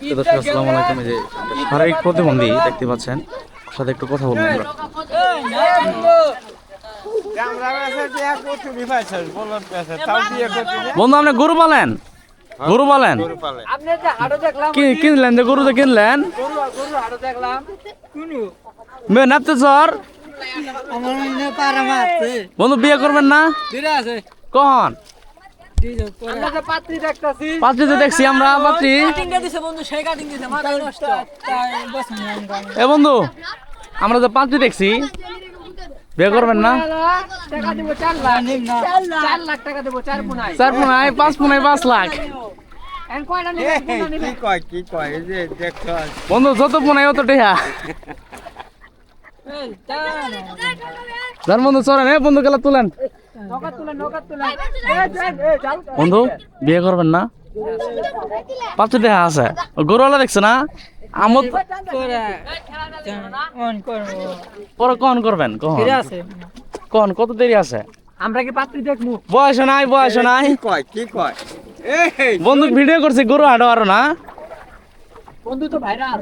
আসসালামু আলাইকুম। এই যে শারীরিক প্রতিবন্ধী দেখতে পাচ্ছেন, ওর সাথে একটু কথা বলবো আমরা। বন্ধু আপনি গরু পালেন? গরু পালেন? কিনলেন যে গরু, কিনলেন নাপতে চর বন্ধু বিয়ে করবেন না? কখন পাত্রী তো দেখছি আমরা, পাত্রী এ বন্ধু আমরা যে পাত্রী দেখছি, বিয়ে করবেন না? 4 5 5 লাখ বন্ধু, যত পুনাই অত টেহা বন্ধু। চলেন বন্ধু, গেলা তুলেন বন্ধু। বিয়ে করবেন না? পাত্র দেখা আছে, গরুওয়ালা দেখছে না? আমত পরে কখন করবেন? কখন কত দেরি আছে? আমরা কি পাত্রী দেখবো? বয়স নাই, বয়স নাই। বন্ধু ভিডিও করছে, গরু হাঁটো আরো না বন্ধু তো ভাইরাল।